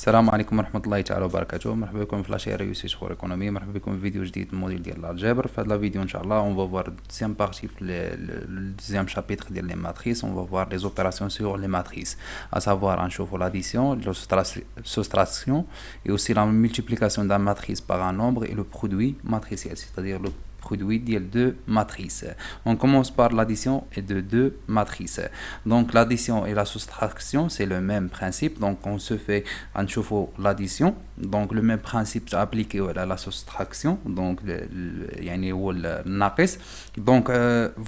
السلام عليكم ورحمة الله تعالى وبركاته. مرحبا بكم في لاشين ريوسيت فور ايكونومي. مرحبا بكم في فيديو جديد من موديل ديال الجبر. في هذا الفيديو ان شاء الله اون فوار دوزيام بارتي في الدوزيام شابيتر ديال لي ماتريس. اون فوار لي زوبيراسيون سور لي ماتريس ا سافوار غنشوفو لاديسيون لو سوستراكسيون اي اوسي لا مولتيبليكاسيون دان ماتريس باغ ان nombre et le produit matriciel, c'est-à-dire le produit de deux matrices. On commence par l'addition et de deux matrices. Donc l'addition et la soustraction, c'est le même principe. Donc on se fait un chauffe l'addition. Donc le même principe appliqué à la soustraction. Donc يعني هو الناقص. Donc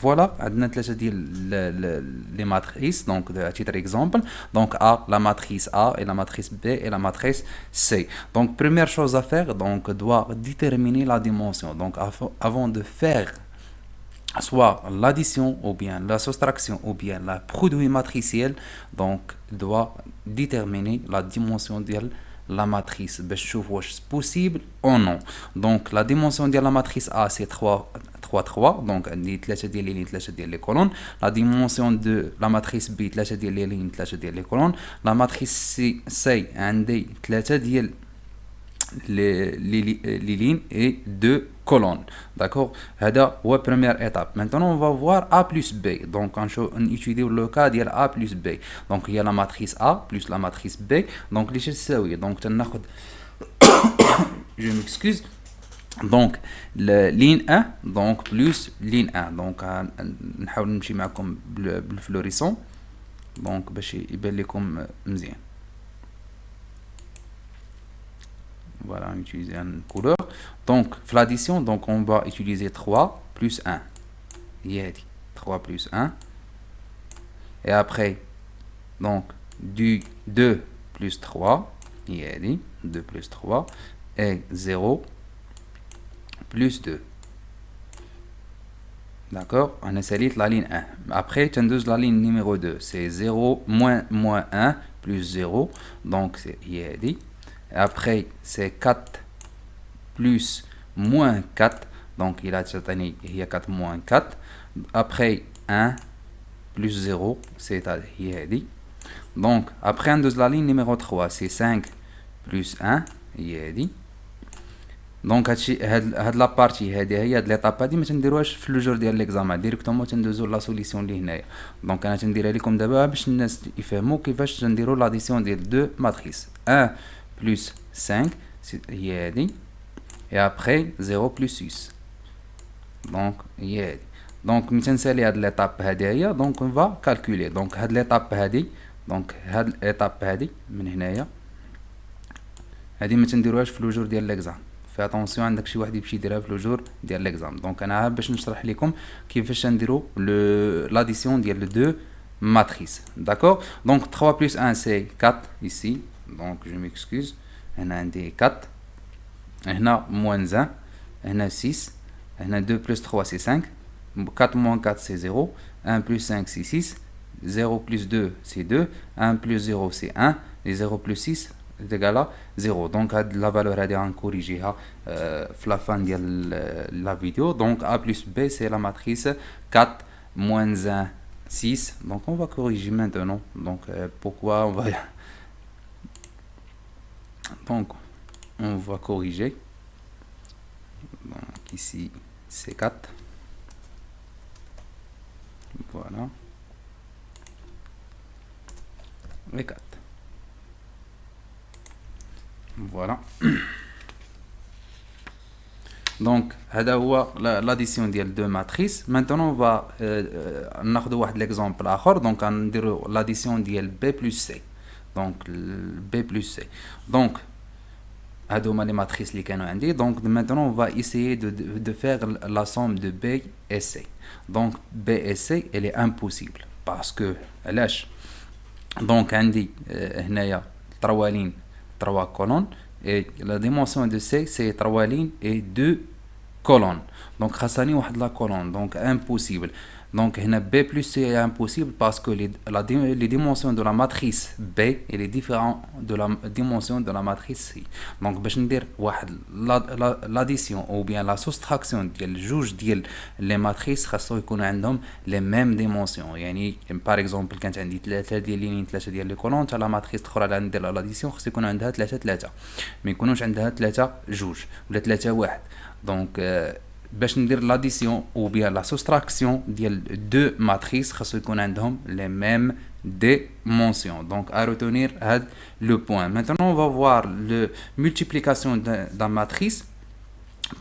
voilà, عندنا ثلاثة ديال les matrices. Donc à titre exemple, donc A, la matrice A et la matrice B et la matrice C. Donc première chose à faire, donc doit déterminer la dimension. Donc avant de faire soit l'addition ou bien la soustraction ou bien la produit matriciel, donc doit déterminer la dimension de la matrice باش نشوف واش possible ou non. Donc la dimension de la matrice A c'est 3 donc عندي 3 ديال لي لين 3 ديال لي كولون. La dimension de la matrice B 3 ديال لي لين 3 ديال لي كولون. La matrice C عندي 3 ديال les lignes et deux colonnes. D'accord? C'est la première étape. Maintenant, on va voir A plus B. Donc, on utilise le cas de A plus B. Donc, il y a la matrice A plus la matrice B. Donc, les choses sont oui. Donc, je m'excuse. Donc, la ligne 1 donc, plus ligne 1. Donc, نحاول نمشي معكم بالفلوريسون. Donc, باش يبان لكم مزيان. Voilà, on utilise une couleur. Donc, l'addition, donc on va utiliser 3 plus 1. 3 plus 1. Et après, donc, du 2 plus 3. 2 plus 3. Et 0 plus 2. D'accord? On essaye la ligne 1. Après, tu as la ligne numéro 2. C'est 0 moins 1 plus 0. Donc, c'est après, c'est 4 plus moins 4. Donc, il y a 4 moins 4. Après, 1 plus 0, c'est-à-dire. Donc, après, on a la ligne numéro 3, c'est 5 plus 1. Donc, la partie, l'étape دي ما تنديروهاش في لو جور ديال ليكزامان ديريكتومون تندوزو لا سوليسيون اللي هنايا. دونك انا تنديرها لكم دابا باش الناس يفهموا كيفاش تنديروا لاديسيون ديال دو ماتريس 1 plus 5 et après 0 plus 6. Donc donc مثنسالي هاد l'étape هادي. Donc on va calculer. Donc هاد l'étape هادي donc هاد l'étape هادي من هنايا هادي ما تنديروهاش في لو جور ديال ليكزام. في اتونسيون عندك شي واحد يمشي يديرها في لو جور ديال ليكزام. دونك انا باش نشرح لكم كيفاش نديرو l'addition ديال دو matrices. D'accord? Donc 3 plus 1 c'est 4 ici. Donc je m'excuse. On a 4. On a moins 1. On a 6. On a 2 plus 3 c'est 5. 4 moins 4 c'est 0. 1 plus 5 c'est 6. 0 plus 2 c'est 2. 1 plus 0 c'est 1. Et 0 plus 6 est égal à 0. Donc la valeur est à corriger à la fin de la vidéo. Donc A plus B c'est la matrice 4 moins 1 6. Donc on va corriger maintenant. Donc pourquoi on va... Donc, on va corriger. Donc, ici, c'est 4. Voilà. Et 4. Voilà. Donc, l'addition des deux matrices. Maintenant, on va prendre l'exemple آخر. Donc, on va l'addition de B plus C. Donc B plus C. Donc هادوما les matrices اللي كانوا عندي. Donc maintenant on va essayer de faire la somme de B et C. Donc B et C elle est impossible parce que علاش donc عندي هنايا 3 lignes 3 colonnes et la dimension de C c'est 3 lignes et 2 colonnes. Donc خاصني واحد la colonne. Donc impossible. Donc B plus c'est impossible parce que les dimensions de la matrice B et les différents de la dimension de la matrice C. Donc باش ندير واحد l'addition ou bien la soustraction ديال جوج ديال les matrices خاصو يكون عندهم les mêmes dimensions. يعني par exemple كانت عندي 3 ديال لينين 3 ديال لي كولون تاع لا ماتريس الاخرى اللي ندير لاديسيون خاص يكون عندها 3 ما يكونوش عندها 3 جوج ولا 3 1. دونك باش ندير l'addition ou bien la soustraction ديال deux matrices خاصو يكون عندهم les mêmes dimensions. Donc à retenir هاد le point. Maintenant on va voir le multiplication d'un matrice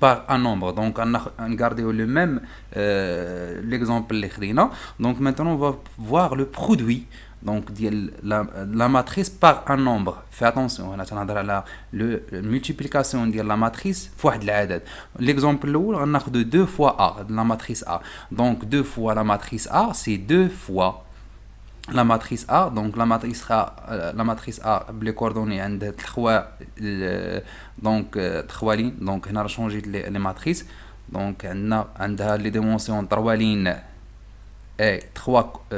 par un nombre. Donc on garde le même l'exemple اللي خدينا. Donc maintenant on va voir le produit donc la matrice par un nombre. Fais attention, on a la multiplication de la matrice fois de l'adad. L'exemple là, on a 2 fois A, la matrice A. Donc 2 fois la matrice A, c'est 2 fois la matrice A. Donc la matrice A, les coordonnées عند 3 donc 3 lignes. Donc on a changé les matrices. Donc on a les dimensions 3 lignes et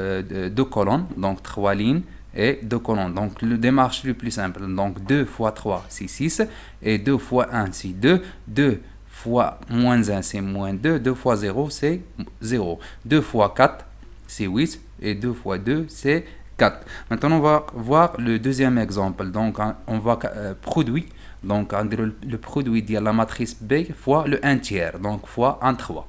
2 colonnes, donc 3 lignes et 2 colonnes. Donc le démarche le plus simple, donc 2 fois 3 c'est 6 et 2 fois 1 c'est 2, 2 fois moins 1 c'est moins 2, 2 fois 0 c'est 0, 2 fois 4 c'est 8 et 2 fois 2 c'est 4. Maintenant on va voir le deuxième exemple. Donc on va produire, donc le produit de la matrice B fois le 1 tiers, donc fois 1 3.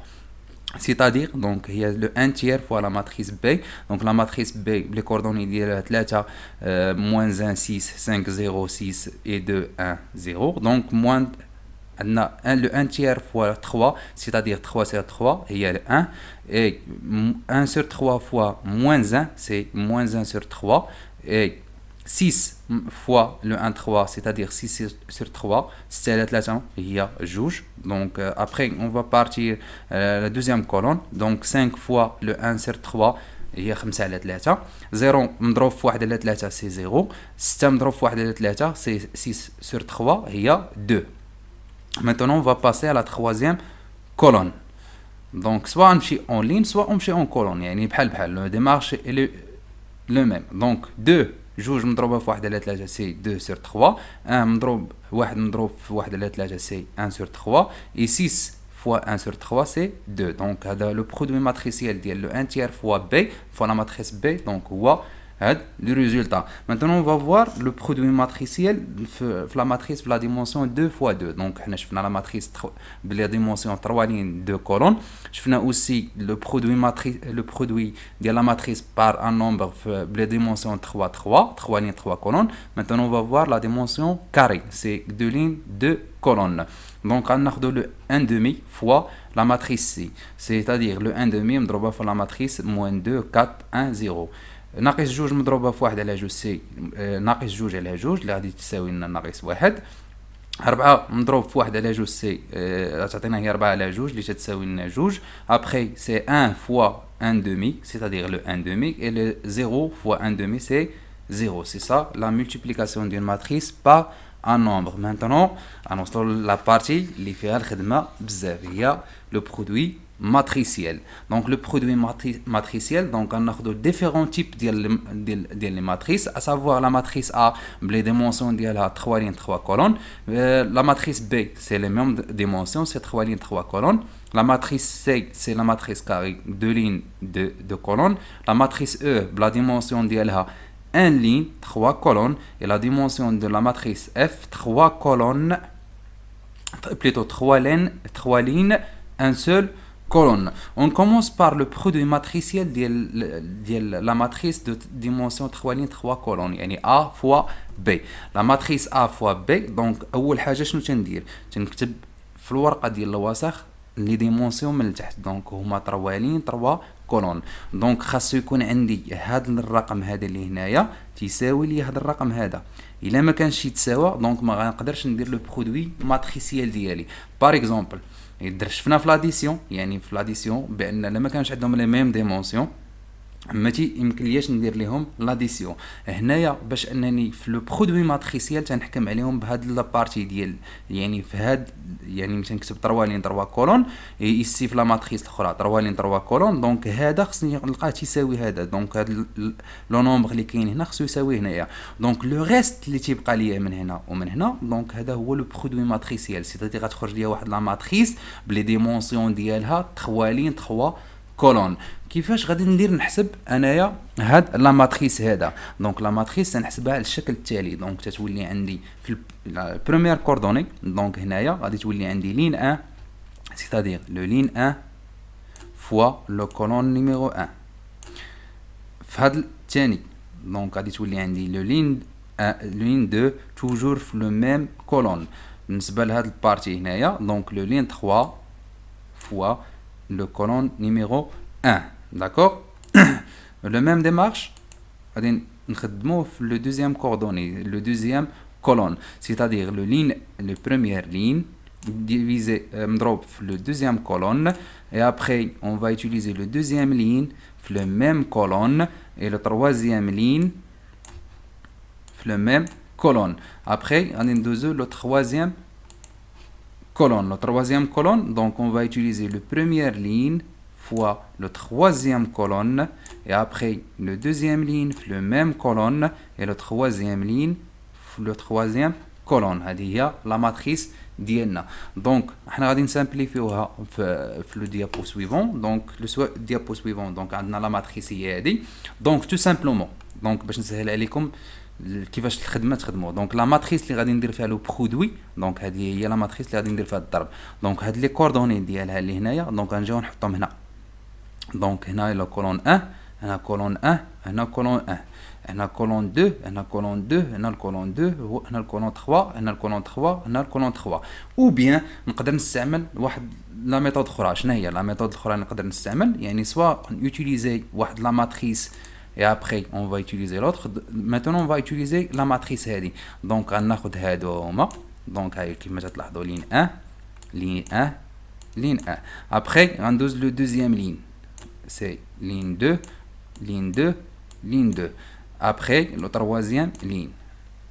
C'est-à-dire donc il y a le 1 tiers fois la matrice B. Donc la matrice B les coordonnées ديالها 3 moins 1 6 5 0 6 et 2 1 0. Donc moins le 1 tiers fois 3, c'est-à-dire 3 sur 3, il y a le 1 et 1 sur 3 fois moins 1, c'est moins 1 sur 3 et 6 fois le 1 3, c'est-à-dire 6 sur 3, c'est la il y a juge. Donc après on va partir la deuxième colonne. Donc 5 fois le 1 sur 3 هي 5 على 3. 0 مضروب في 1 على 3 c'est 0. 6 مضروب في 1 على 3 c'est 6 sur 3 هي 2. Maintenant on va passer à la troisième colonne. Donc soit on مشي en ligne soit on مشي en colonne. يعني بحال le démarche est le même. Donc 2 جوج مضروبة في 1 على 3 سي 2 sur 3. 1 مضروب في 1 على 3 سي 1 sur 3. Et 6 fois 1 sur 3 c'est 2. Donc هذا le produit matriciel ديال le 1 tiers fois B fois la matrice B. Donc هو le résultat. Maintenant on va voir le produit matriciel la matrice de la dimension 2 fois 2. Donc on a la matrice de la dimension 3 lignes 2 colonnes. Je fais aussi le produit de la matrice par un nombre de la dimension 3 lignes 3 colonnes. Maintenant on va voir la dimension carré, c'est 2 lignes 2 colonnes. Donc on a le 1 demi fois la matrice C, c'est-à-dire le 1 demi مضروبة في la matrice moins 2 4 1 0. ناقص جوج مضروبة في 1 على جوج سي ناقص جوج على جوج اللي غادي تساوي لنا ناقص 1. 4 مضروب في 1 على جوج سي تعطينا هي 4 على جوج اللي تتساوي لنا جوج. Après c'est 1 fois 1 demi, c'est-à-dire le 1 demi, et le 0 fois 1 demi c'est 0. C'est ça la multiplication d'une matrice par un nombre. Maintenant on la partie اللي فيها الخدمة بزاف هي le produit matriciel. Donc le produit matriciel, donc on a différents types de matrices, à savoir la matrice A, les dimensions de 3 lignes 3 colonnes. La matrice B, c'est les mêmes dimensions, c'est 3 lignes 3 colonnes. La matrice C, c'est la matrice carrée 2 lignes 2 colonnes. La matrice E, la dimension de 1 ligne 3 colonnes, et la dimension de la matrice F 3 colonnes, plutôt 3 lignes 1 seul colonne. On commence par le produit matriciel de la matrice de dimension 3 lignes 3 colonnes, يعني A fois B. La matrice A fois B, donc أول حاجة شنو تندير؟ تنكتب في الورقة ديال الوسخ لي ديمونسيون من التحت. دونك هما 3 lignes 3 colonnes. دونك خاصو يكون عندي هذا الرقم هذا اللي هنايا تيساوي لي هذا الرقم هذا. إلا ما كانش يتساوى دونك ما غنقدرش ندير لو برودوي ماتريسيال ديالي. باغ اكزومبل شفنا في لاديسيون، يعني في لاديسيون بان لما كانش عندهم لي ميم ديمونسيون ماشي يمكنلياش ندير ليهم لاديسيون. هنايا باش انني في لو برودوي ماتريسيال تنحكم عليهم بهاد لا بارتي ديال، يعني في هاد، يعني مثلا نكتب 3 لين 3 كولون يسي في لا ماتريس الاخرى 3 لين 3 كولون، دونك هذا خصني نلقاه تيساوي هذا، دونك هاد لو نومبر اللي كاين هنا خصو يساوي هنايا، دونك لو ريست اللي تيبقى ليا من هنا ومن هنا، دونك هذا هو لو برودوي ماتريسيال، سيتادير غتخرج ليا واحد لا ماتريس بلي ديمونسيون ديالها 3 لين 3 كولون. كيفاش غادي ندير نحسب انايا هاد لا ماتريس هذا؟ دونك لا ماتريس تنحسبها على الشكل التالي، دونك تتولي عندي في البروميير كوردوني، دونك هنايا غادي تولي عندي لين 1 سيتادير لو لين 1 فوا لو كولون نيميرو 1. في هاد الثاني دونك غادي تولي عندي لو لين 2 توجور في لو ميم كولون. بالنسبه لهاد البارتي هنايا دونك لو لين 3 فوا le colonne numéro 1. D'accord? Le même démarche, غادي نخدموه في le deuxième coordonnée, le deuxième colonne, c'est-à-dire le première ligne divisé مضروب في le deuxième colonne, et après on va utiliser le deuxième ligne في le même colonne et le troisième ligne في le même colonne. Après غادي ندوزو le troisième colonne, la troisième colonne, donc on va utiliser le première ligne fois le troisième colonne, et après le deuxième ligne le même colonne et le troisième ligne le troisième colonne. هذه هي la matrice ديالنا. donc احنا غادي نسامبليفيوها في لو ديابو سويفون. donc لو ديابو سويفون دونك عندنا لا ماتريس هي هذه. donc تو سامبلومون دونك باش نسهل عليكم كيفاش الخدمه تخدموا، دونك لا ماتريس اللي غادي ندير فيها لو برودوي، دونك هذه هي لا ماتريس اللي غادي ندير فيها الضرب. دونك هاد لي كوردوني ديالها اللي هنايا دونك غنجيو نحطهم هنا، دونك هنا لا كولون 1 هنا كولون 1 هنا كولون 1 هنا كولون 2 هنا كولون 2 هنا الكولون 2 هنا الكولون 3 هنا الكولون 3 هنا الكولون 3. او بيان نقدر نستعمل واحد لا ميثود اخرى. شنو هي لا ميثود الاخرى اللي نقدر نستعمل؟ يعني سوا نوتيليزي واحد لا ماتريس et après on va utiliser l'autre. Maintenant on va utiliser la matrice هذه. donc غناخد هادو هما، دونك هاي كيما تلاحظوا لين 1 لين 1 لين 1. après غندوز لو دوزيام لين سي لين 2 لين 2 لين 2. après لو تروازيام لين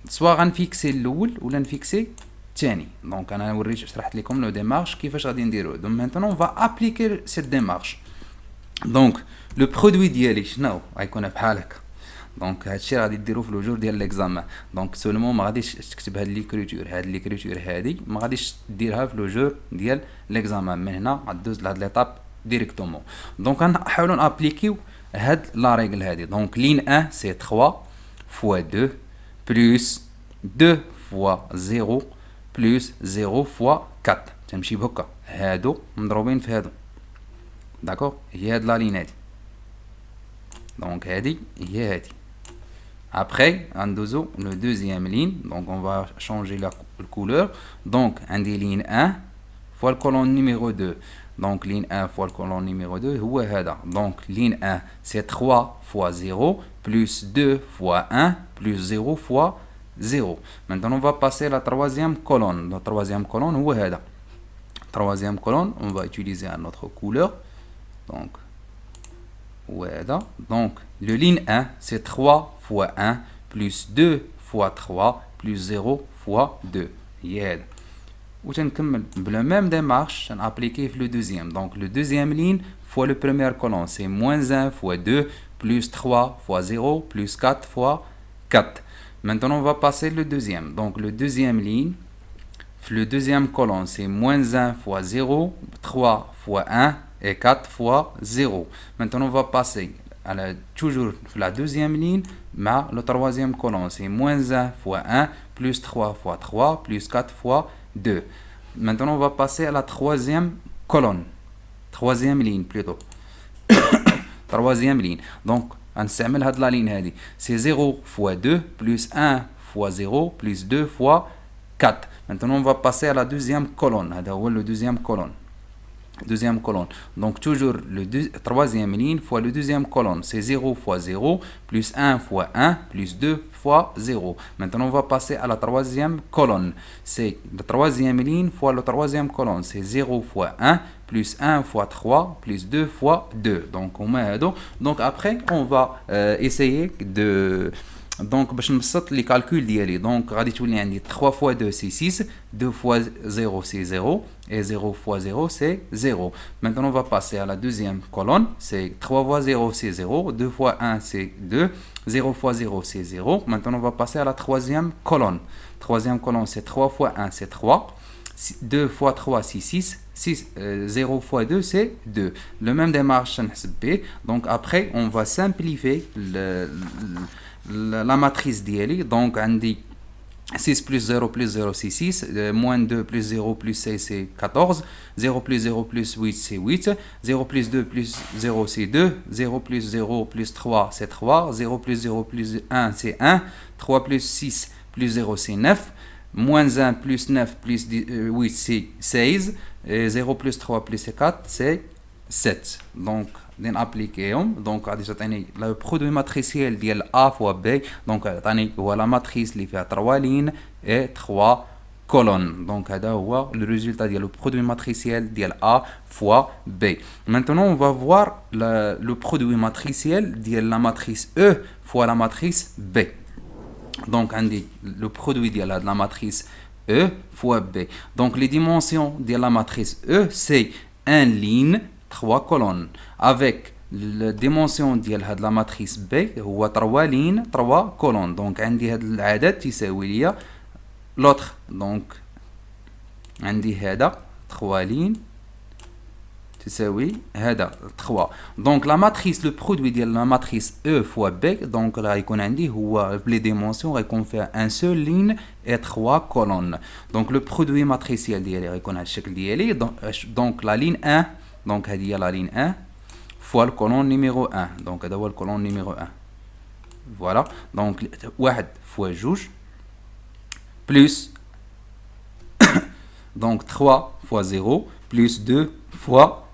سوا غنفيكسي الاول ولا نفيكسي الثاني. دونك انا وريت شرحت لكم لو ديمارش كيفاش غادي نديرو. دونك maintenant on va appliquer cette démarche. دونك لو برودوي ديالي شنو غيكون بحال هكا. دونك هادشي غادي ديرو في لو جور ديال ليكزامان. دونك سولمون ما غاديش تكتب هاد ليكريتور، هاد ليكريتور هادي ما غاديش ديرها في لو جور ديال ليكزامان، من هنا غدوز لهاد ليطاب ديريكتومون. دونك غنحاولو نابليكيو هاد لا ريغل هادي. دونك لين 1 سي 3 فوا 2 بلس 2 فوا 0 بلس 0 فوا 4 تمشي بهكا، هادو مضروبين في هادو. داكوغ هي هاد لا لين هادي، دونك هادي هي هادي. après غندوزو لو دوزيام لين، دونك on va changer la couleur. donc عندي لين 1 فوا الكولون نيميرو 2، دونك لين 1 فوا الكولون نيميرو 2 هو هذا. دونك لين 1 سي 3 فوا 0 بلس 2 فوا 1 بلس 0 فوا 0. maintenant on va passer la troisième colonne. la troisième colonne هو هذا. troisième colonne on va utiliser un autre couleur. donc voilà. donc le ligne 1 c'est 3 fois 1 plus 2 fois 3 plus 0 fois 2 هي هذا. وتنكمل بلا ميم ديمارش تنابليكيه في لو دوزيام. donc le deuxième ligne fois le premier colonne c'est moins 1 fois 2 plus 3 fois 0 plus 4 fois 4. maintenant on va passer le deuxième. donc le deuxième ligne le deuxième colonne c'est moins 1 fois 0 3 fois 1 et 4 fois 0. maintenant on va passer à toujours la deuxième ligne, mais le troisième colonne c'est moins 1 fois 1 plus 3 fois 3 plus 4 fois 2. maintenant on va passer à la troisième colonne, troisième ligne plutôt. troisième ligne. donc نستعمل هاد لا لين هادي c'est 0 fois 2 plus 1 fois 0 plus 2 fois 4. maintenant on va passer à la deuxième colonne. هذا هو le deuxième colonne. deuxième colonne. Donc toujours le troisième ligne fois le deuxième colonne. C'est 0 fois 0 plus 1 fois 1 plus 2 fois 0. Maintenant on va passer à la troisième colonne. C'est la troisième ligne fois la troisième colonne. C'est 0 fois 1 plus 1 fois 3 plus 2 fois 2. Donc on met donc après on va essayer de donc باش نبسط لي calculs ديالي. donc غادي تولي عندي 3 fois 2 c'est 6, 2 fois 0 c'est 0 et 0 fois 0 c'est 0. Maintenant on va passer à la deuxième colonne, c'est 3 fois 0 c'est 0, 2 fois 1 c'est 2, 0 fois 0 c'est 0. Maintenant on va passer à la troisième colonne. Troisième colonne c'est 3 fois 1 c'est 3, 2 fois 3 c'est 6, 0 fois 2 c'est 2. Le même démarche donc après on va simplifier la matrice d'IELI. Donc on dit 6 plus 0 plus 0 c'est 6, moins 2 plus 0 plus 6 c'est 14, 0 plus 0 plus 8 c'est 8, 0 plus 2 plus 0 c'est 2, 0 plus 0 plus 3 c'est 3, 0 plus 0 plus 1 c'est 1, 3 plus 6 plus 0 c'est 9, moins 1 plus 9 plus 8 c'est 16, et 0 plus 3 plus 4 c'est 7. Donc on applique donc le produit matriciel de A fois B. Donc la matrice qui fait 3 lignes et 3 colonnes. Donc c'est le résultat du produit matriciel de A fois B. Maintenant on va voir le produit matriciel de la matrice E fois la matrice B. Donc on dit le produit de la matrice E fois B. Donc les dimensions de la matrice E c'est 1 ligne 3 colonnes avec la dimension de la matrice B هو 3 lignes 3 colonnes. donc عندي هذا العدد تساوي لي l'autre. donc عندي هذا 3 lignes تساوي هذا 3. donc la matrice le produit ديال la matrice E fois B donc غيكون عندي هو les dimensions غيكون فيها un seul ligne et 3 colonnes. donc le produit matriciel ديالي غيكون على الشكل ديالي. donc la ligne 1 donc هذه هي la ligne 1 fois le colonne numéro 1. donc هذا هو le colonne numéro 1. voilà. donc 1 fois 2 plus donc 3 fois 0 plus 2 fois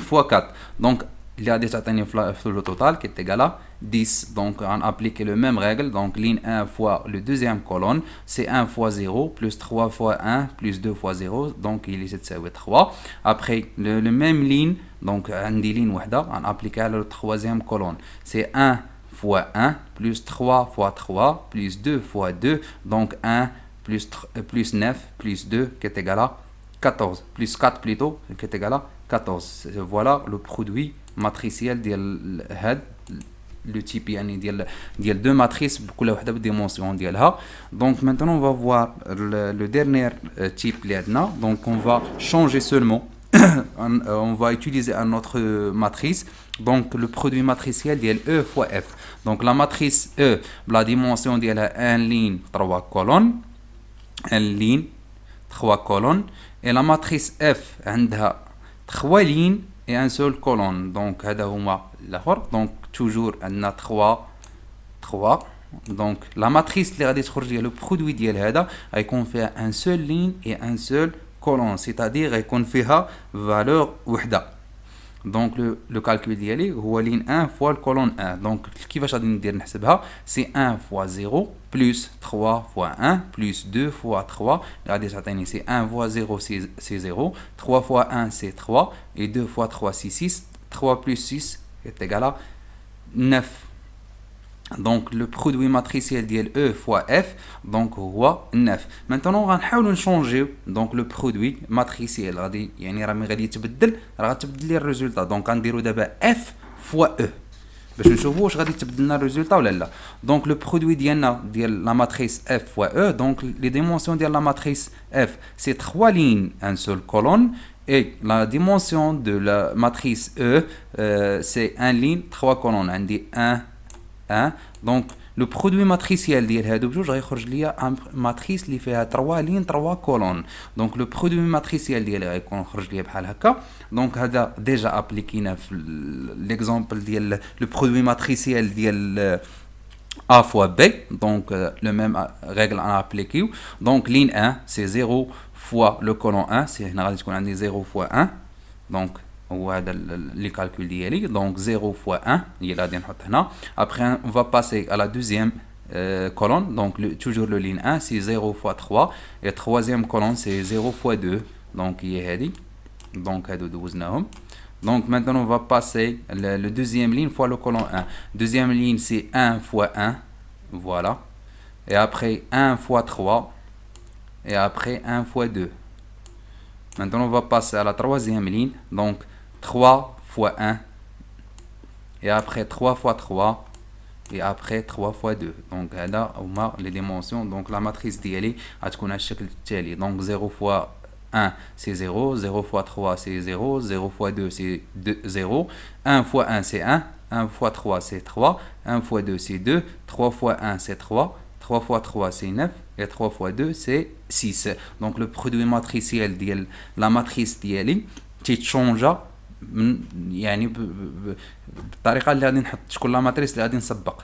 fois 4. donc il y a des atteignes le total qui est égal à 10. donc on applique le même règle. donc ligne 1 fois le deuxième colonne c'est 1 fois 0 plus 3 fois 1 plus 2 fois 0. donc il est 3. après le même ligne donc on dit ligne وحده on applique le troisième colonne c'est 1 fois 1 plus 3 fois 3 plus 2 fois 2. donc 1 plus 9 plus 2 qui est égal à 14 plus 4 plutôt qui est égal à 14. voilà le produit matriciel ديال هاد le type يعني ديال deux matrices بكل وحده بالديمونسيون ديالها. donc maintenant on va voir le dernier type اللي عندنا. donc on va changer seulement on va utiliser une autre matrice. donc le produit matriciel ديال E fois F. donc la matrice E la dimension ديالها 1 ligne 3 colonnes 1 ligne 3 colonnes et la matrice F عندها 3 lignes et un seul colonne. donc هذا هما الاخر. donc toujours عندنا 3. donc la matrice اللي غادي تخرج ديال le produit ديال هذا غيكون فيها un seul ligne et un seul colonne c'est-à-dire غيكون فيها valeur وحده. donc le calcul ديالي هو ligne 1 fois le colonne 1. donc كيفاش غادي ندير نحسبها c'est 1 fois 0 plus 3 fois 1 plus 2 fois 3 غادي تعطيني c'est 1 fois 0 c'est 0, 3 fois 1 c'est 3 et 2 fois 3 c'est 6, 3 plus 6 est égal à 9. donc le produit matriciel ديال E fois F donc هو 9. maintenant غنحاولوا نشونجيو donc le produit matriciel غادي يعني راه ملي غادي يتبدل راه غتبدل لي الريزولطا. donc غنديروا دابا F fois E باش نشوفوا واش غادي تبدل لنا الريزولطا ولا لا. donc le produit ديالنا ديال la matrice F fois E. donc les dimensions ديال la matrice F c'est 3 lignes un seul colonne et la dimension de la matrice E c'est 1 ligne 3 colonnes. عندي 1. donc le produit matriciel ديال هادو بجوج غيخرج ليا ماتريس اللي فيها 3 لين 3 كولون. donc le produit matriciel ديالي غيكون خرج ليا بحال هكا. donc هذا ديجا ابليكينا في ليكزامبل ديال le produit matriciel ديال A fois B. donc le même règle à appliquer. donc ligne 1 c'est 0 fois le colonne 1 c'est هنا غادي تكون عندي 0 fois 1 دونك هو هذا لي كالكول ديالي. دونك 0 fois 1 هي اللي غادي نحط هنا. après on va passer à la deuxième colonne. donc toujours le ligne 1 c'est 0 fois 3 et troisième colonne c'est 0 fois 2 donc هي هذه. donc هادو دوزناهم. donc maintenant on va passer le deuxième ligne fois le colonne 1. deuxième ligne c'est 1 fois 1, voilà, et après 1 fois 3 et après 1 fois 2. maintenant on va passer à la troisième ligne. donc 3 fois 1 et après 3 fois 3 et après 3 fois 2. donc هذا هما les dimensions. donc la matrice ديالي غتكون على الشكل التالي. donc 0 fois 1 c'est 0, 0 fois 3 c'est 0, 0 fois 2 c'est 0, 1 fois 1 c'est 1, 1 fois 3 c'est 3, 1 fois 2 c'est 2, 3 fois 1 c'est 3, 3 fois 3 c'est 9 et 3 fois 2 c'est 6. donc le produit matriciel ديال la matrice ديالي تيتشونجا يعني بالطريقه اللي غادي نحط شكون لا ماتريس اللي غادي نسبق.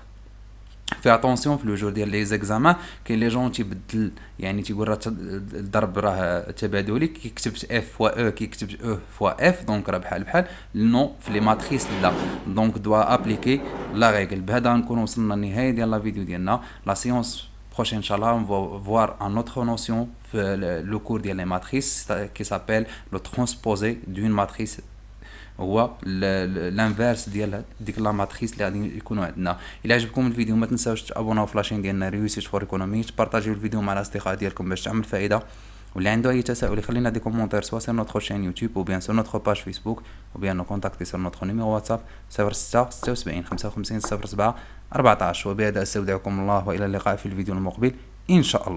في اتونسيون في لو جور ديال لي زيكزامان كاين لي جون تيبدل يعني تيقول راه الضرب راه تبادلي كيكتب اف فوا او كيكتب او فوا اف دونك راه بحال بحال نو في لي ماتريس لا. دونك دوا ابليكي لا ريغل. بهذا نكون وصلنا للنهايه ديال لا فيديو ديالنا. لا سيونس prochaine inchallah on va voir une autre notion le cours ديال لي ماتريس qui s'appelle le transposé d'une matrice هو الانفيرس ديال ديك لا ماتريس اللي غادي يكونوا عندنا. الا عجبكم الفيديو ما تنساوش تابوناو في لاشين ديالنا ريوسيت فور ايكونومي، تبارطاجيو الفيديو مع الاصدقاء ديالكم باش تعمل فائده. واللي عنده اي تساؤل يخلينا دي كومونتير سوا sur notre chaîne YouTube ou bien sur notre page Facebook ou bien nous contacter sur notre numéro WhatsApp 06 76 55 07 14. وبهذا استودعكم الله والى اللقاء في الفيديو المقبل ان شاء الله.